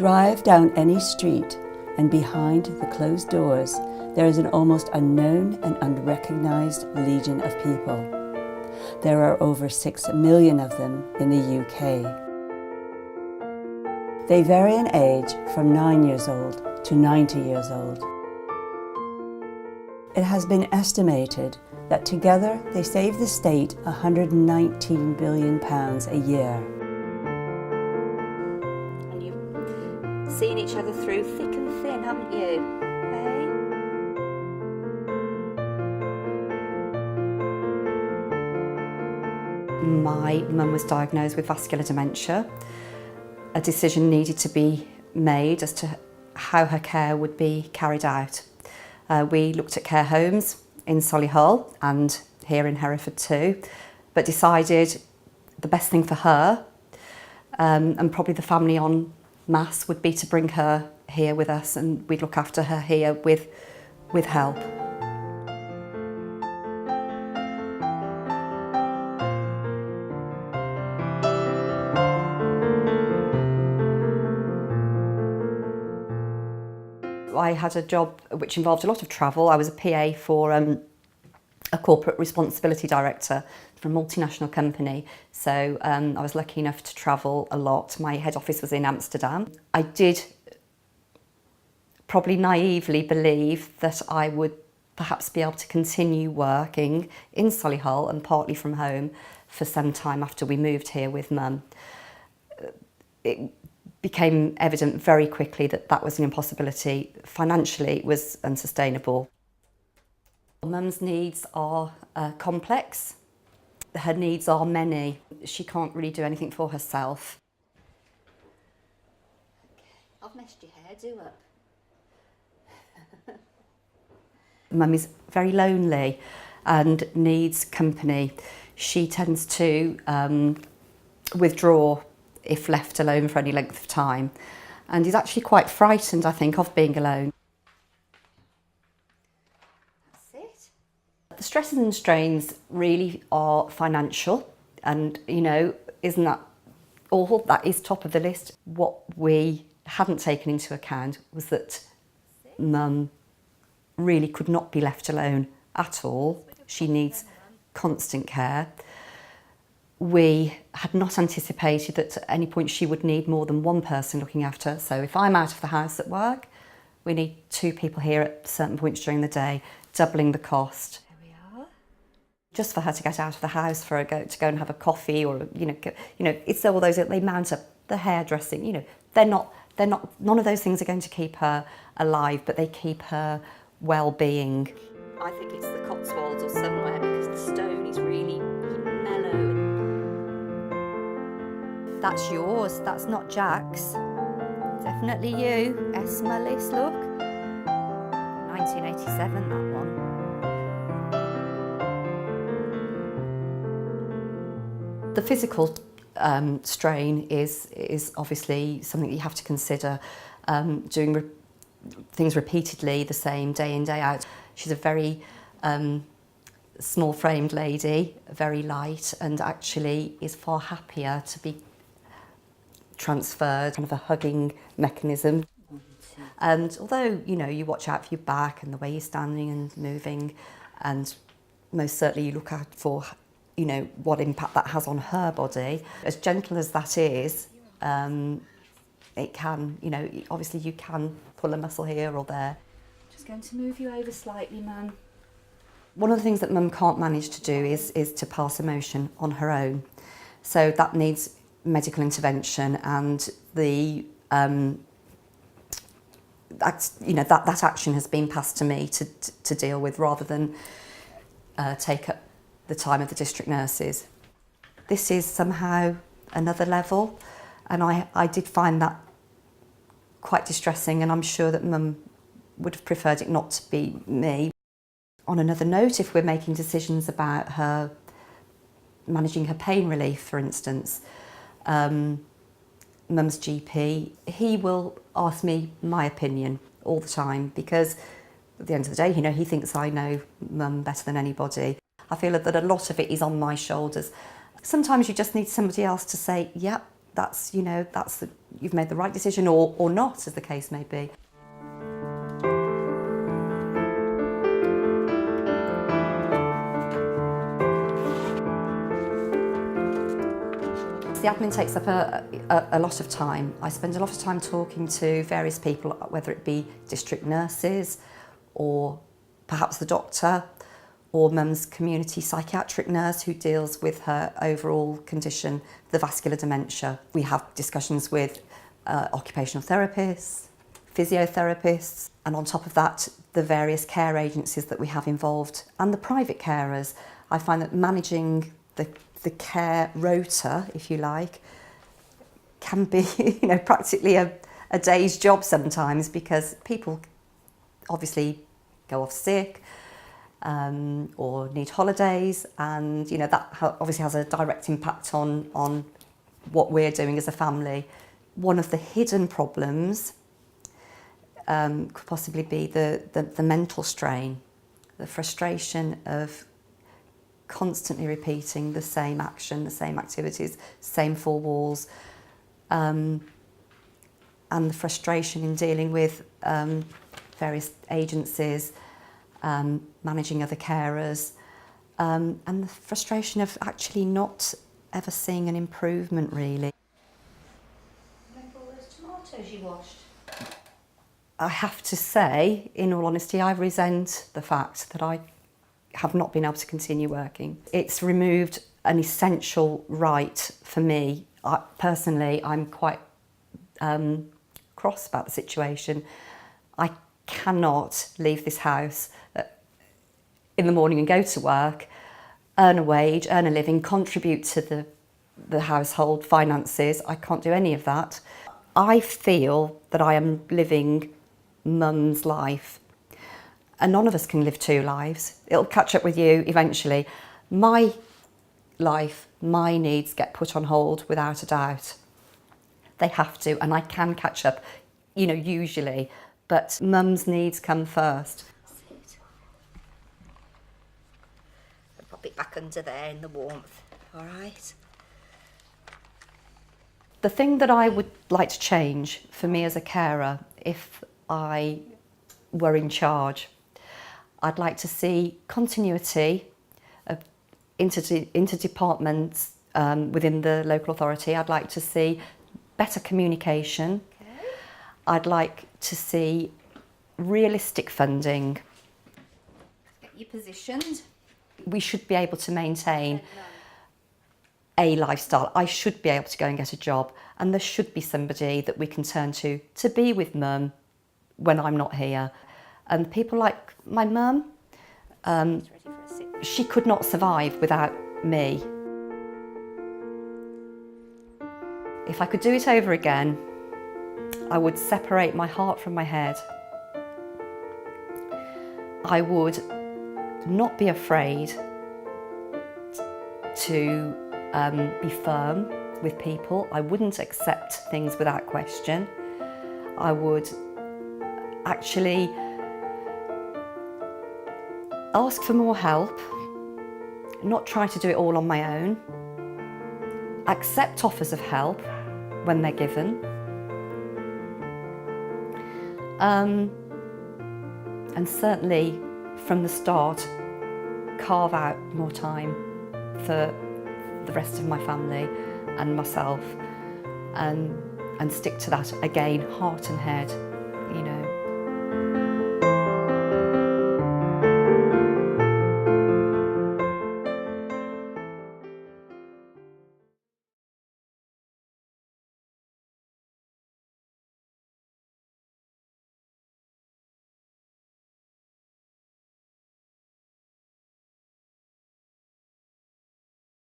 Drive down any street and behind the closed doors there is an almost unknown and unrecognised legion of people. There are over 6 million of them in the UK. They vary in age from 9 years old to 90 years old. It has been estimated that together they save the state £119 billion a year. And you've seen each other through thick and thin, haven't you? Hey? My mum was diagnosed with vascular dementia. A decision needed to be made as to how her care would be carried out. We looked at care homes in Solihull and here in Hereford too, but decided the best thing for her and probably the family en masse would be to bring her here with us, and we'd look after her here with help. I had a job which involved a lot of travel. I was a PA for a corporate responsibility director for a multinational company. So I was lucky enough to travel a lot. My head office was in Amsterdam. I did probably naively believe that I would perhaps be able to continue working in Solihull and partly from home for some time after we moved here with Mum. It became evident very quickly that that was an impossibility. Financially, it was unsustainable. Mum's needs are complex. Her needs are many. She can't really do anything for herself. Okay, I've messed your hair, do up. Mum is very lonely and needs company. She tends to withdraw if left alone for any length of time, and is actually quite frightened, I think, of being alone. That's it. The stresses and strains really are financial, and isn't that all? That is top of the list. What we hadn't taken into account was that Mum really could not be left alone at all. She needs constant care. We had not anticipated that at any point she would need more than one person looking after her. So if I'm out of the house at work, we need 2 people here at certain points during the day, doubling the cost. Here we are. Just for her to get out of the house to go and have a coffee, or it's all those, they mount up, the hairdressing. None of those things are going to keep her alive, but they keep her well-being. I think it's the Cotswolds or somewhere, because the stone is really mellow. That's yours, that's not Jack's. Definitely you. S. Mullis, look. 1987, that one. The physical strain is obviously something you have to consider. Doing things repeatedly, the same day in, day out. She's a very small-framed lady, very light, and actually is far happier to be transferred, kind of a hugging mechanism. And although, you watch out for your back and the way you're standing and moving, and most certainly you look out for, what impact that has on her body, as gentle as that is, it can, obviously you can pull a muscle here or there. Just going to move you over slightly, Mum. One of the things that Mum can't manage to do is to pass emotion on her own. So that needs medical intervention, and that action has been passed to me to deal with, rather than take up the time of the district nurses. This is somehow another level, and I did find that quite distressing, and I'm sure that Mum would have preferred it not to be me. On another note, if we're making decisions about her managing her pain relief, for instance, Mum's GP, he will ask me my opinion all the time, because at the end of the day, he thinks I know Mum better than anybody. I feel that a lot of it is on my shoulders. Sometimes you just need somebody else to say, yep, that's, you know, you've made the right decision or not, as the case may be. The admin takes up a lot of time. I spend a lot of time talking to various people, whether it be district nurses or perhaps the doctor or mum's community psychiatric nurse who deals with her overall condition, the vascular dementia. We have discussions with occupational therapists, physiotherapists, and on top of that, the various care agencies that we have involved and the private carers. I find that managing the care rota, if you like, can be, you know, practically a day's job sometimes, because people obviously go off sick or need holidays, and you know that obviously has a direct impact on what we're doing as a family. One of the hidden problems could possibly be the mental strain, the frustration of constantly repeating the same action, the same activities, same four walls, and the frustration in dealing with various agencies, managing other carers, and the frustration of actually not ever seeing an improvement, really. Remember all those tomatoes you washed? I have to say, in all honesty, I resent the fact that I have not been able to continue working. It's removed an essential right for me. Personally, I'm quite cross about the situation. I cannot leave this house in the morning and go to work, earn a wage, earn a living, contribute to the household finances. I can't do any of that. I feel that I am living mum's life. And none of us can live two lives. It'll catch up with you eventually. My life, my needs get put on hold without a doubt. They have to, and I can catch up, you know, usually, but mum's needs come first. That's it. I'll pop it back under there in the warmth, all right? The thing that I would like to change for me as a carer, if I were in charge, I'd like to see continuity of inter-departments within the local authority. I'd like to see better communication. Okay. I'd like to see realistic funding. Get you positioned. We should be able to maintain a lifestyle. I should be able to go and get a job, and there should be somebody that we can turn to be with mum when I'm not here. And people like my mum, she could not survive without me. If I could do it over again, I would separate my heart from my head. I would not be afraid to be firm with people. I wouldn't accept things without question. I would actually ask for more help, not try to do it all on my own, accept offers of help when they're given, and certainly from the start carve out more time for the rest of my family and myself, and stick to that again, heart and head, you know.